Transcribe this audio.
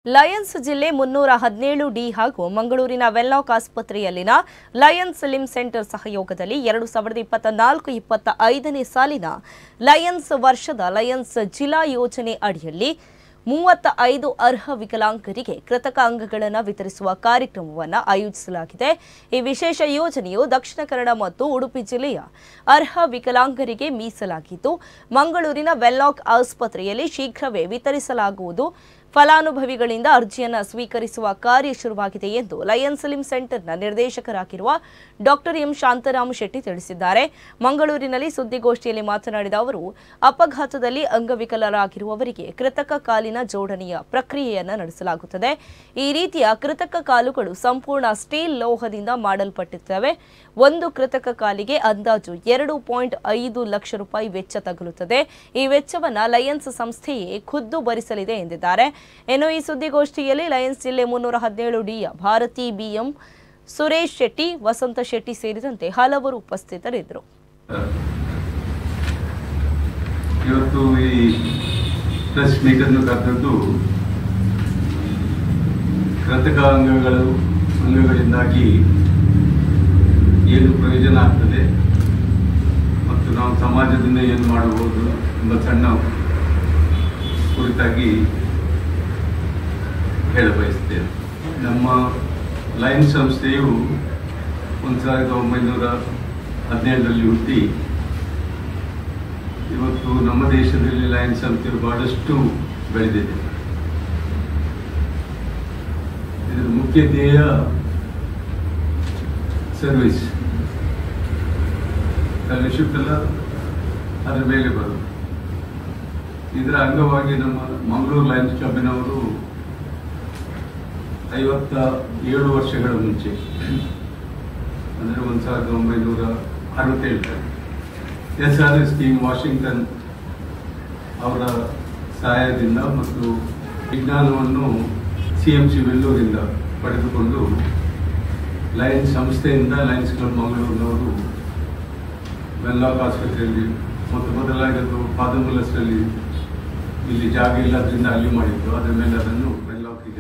Lions ಜಿಲ್ಲೆ 317 D ಹಾಗೂ ಮಂಗಳೂರಿನ ವೆನ್ಲಾಕ್ ಆಸ್ಪತ್ರೆಯಲ್ಲಿನ ಲಯನ್ಸ್ ಲಿಮ್ ಸೆಂಟರ್ ಸಹಯೋಗದಲ್ಲಿ 2024-25ನೇ ಸಾಲಿನ ಲಯನ್ಸ್ ವರ್ಷದ ಲಯನ್ಸ್ ಜಿಲ್ಲಾ ಯೋಜನೆ ಅಡಿಯಲ್ಲಿ 35 ಅರ್ಹ ವಿಕಲಾಂಗರಿಗೆ ಕೃತಕ ಅಂಗಗಳನ್ನು ವಿತರಿಸುವ ಕಾರ್ಯಕ್ರಮವನ್ನು ಆಯೋಜಿಸಲಾಗಿದೆ। ಈ ವಿಶೇಷ ಯೋಜನೆಯು ದಕ್ಷಿಣ ಕನ್ನಡ ಮತ್ತು ಉಡುಪಿ ಜಿಲ್ಲೆಯ ಅರ್ಹ ವಿಕಲಾಂಗರಿಗೆ ಮೀಸಲಾಗಿದ್ದು ಮಂಗಳೂರಿನ ವೆನ್ಲಾಕ್ ಆಸ್ಪತ್ರೆಯಲ್ಲಿ ಶೀಘ್ರವೇ ವಿತರಿಸಲಾಗುವುದು। ಫಲಾನುಭವಿಗಳಿಂದ ಅರ್ಜಿಯನ್ನು ಸ್ವೀಕರಿಸುವ ಕಾರ್ಯ ಶುರುವಾಗಿದೆ ಎಂದು ಲಯನ್ಸ್ ಲಿಮ್ ಸೆಂಟರ್ನ ನಿರ್ದೇಶಕರಾಗಿರುವ ಡಾಕ್ಟರ್ ಎಂ ಶಾಂತರಾಮ್ ಶೆಟ್ಟಿ ತಿಳಿಸಿದ್ದಾರೆ। ಮಂಗಳೂರಿನಲ್ಲಿ ಸುದ್ದಿಗೋಷ್ಠಿಯಲ್ಲಿ ಮಾತನಾಡಿದ ಅವರು, ಅಪಘಾತದಲ್ಲಿ ಅಂಗವಿಕಲರಾಗಿರುವವರಿಗೆ ಕೃತಕ ಕಾಲಿನ ಜೋಡಣೆಯ ಪ್ರಕ್ರಿಯೆಯನ್ನು ನಡೆಸಲಾಗುತ್ತದೆ। ಈ ರೀತಿಯ ಕೃತಕ ಕಾಲುಗಳು ಸಂಪೂರ್ಣ ಸ್ಟೀಲ್ ಲೋಹದಿಂದ ಮಾಡಲ್ಪಟ್ಟಿರುತ್ತವೆ। ಒಂದು ಕೃತಕ ಕಾಲಿಗೆ ಅಂದಾಜು 2.5 ಲಕ್ಷ ರೂಪಾಯಿ ವೆಚ್ಚ ತಗುಲುತ್ತದೆ। ಈ ವೆಚ್ಚವನ್ನು ಲಯನ್ಸ್ ಸಂಸ್ಥೆಯೇ ಖುದ್ದು ಭರಿಸಲಿದೆ ಎಂದಿದ್ದಾರೆ। ಇನ್ನು ಈ ಸುದ್ದಿಗೋಷ್ಠಿಯಲ್ಲಿ ಲಯನ್ಸ್ ಜಿಲ್ಲೆ 317 ಡಿಯ ಭಾರತಿ ಬಿಎಂ, ಸುರೇಶ್ ಶೆಟ್ಟಿ, ವಸಂತ ಶೆಟ್ಟಿ ಸೇರಿದಂತೆ ಹಲವರು ಉಪಸ್ಥಿತರಿದ್ದರು। ಇವತ್ತು ಈ ಪ್ರೆಸ್ ಮೀಟ್ ಅನ್ನು ಕರೆದದ್ದು ಕೃತಕ ಅಂಗಗಳಿಂದಾಗಿ ಏನು ಪ್ರಯೋಜನ ಆಗ್ತದೆ ಮತ್ತು ನಾವು ಸಮಾಜದಿಂದ ಏನು ಮಾಡಬಹುದು ಎಂಬ ಸಣ್ಣ ಕುರಿತಾಗಿ ಹೇಳಬಯಸ್ತೇನೆ। ನಮ್ಮ ಲಯನ್ಸ್ ಸಂಸ್ಥೆಯು 1917ರಲ್ಲಿ ಹುಟ್ಟಿ ಇವತ್ತು ನಮ್ಮ ದೇಶದಲ್ಲಿ ಲಯನ್ಸ್ ಸಂಸ್ಥೆಯು ಬಹಳಷ್ಟು ಬೆಳೆದಿದೆ। ಇದರ ಮುಖ್ಯ ಧ್ಯೇಯ ಸರ್ವಿಸ್, ಫೆಲೋಶಿಪ್ ಅದರ ಮೇಲೆ ಬರುವುದು। ಇದರ ಅಂಗವಾಗಿ ನಮ್ಮ ಮಂಗಳೂರು ಲಯನ್ಸ್ ಕ್ಲಬ್ಬಿನವರು 57 ವರ್ಷಗಳ ಮುಂಚೆ ಅಂದರೆ 1967 SRS ಕಿಂಗ್ ವಾಷಿಂಗ್ಟನ್ ಅವರ ಸಹಾಯದಿಂದ ಮತ್ತು ವಿಜ್ಞಾನವನ್ನು CMC ವೆಲ್ಲೂರಿಂದ ಪಡೆದುಕೊಂಡು ಲಯನ್ಸ್ ಸಂಸ್ಥೆಯಿಂದ ಲಯನ್ಸ್ ಕ್ಲಬ್ ಮಂಗಳೂರಿನವರು ವೆನ್ಲಾಕ್ ಆಸ್ಪತ್ರೆಯಲ್ಲಿ ಮೊದಲಾಗಿದ್ದು ಪಾದಮೂಲಸ್ಥರಲ್ಲಿ ಇಲ್ಲಿ ಜಾಗ ಇಲ್ಲದ್ರಿಂದ ಅಲ್ಲಿ ಮಾಡಿದ್ದು, ಅದರ ಮೇಲೆ ಅದನ್ನು ವೆನ್ಲಾಕ್ಗೆ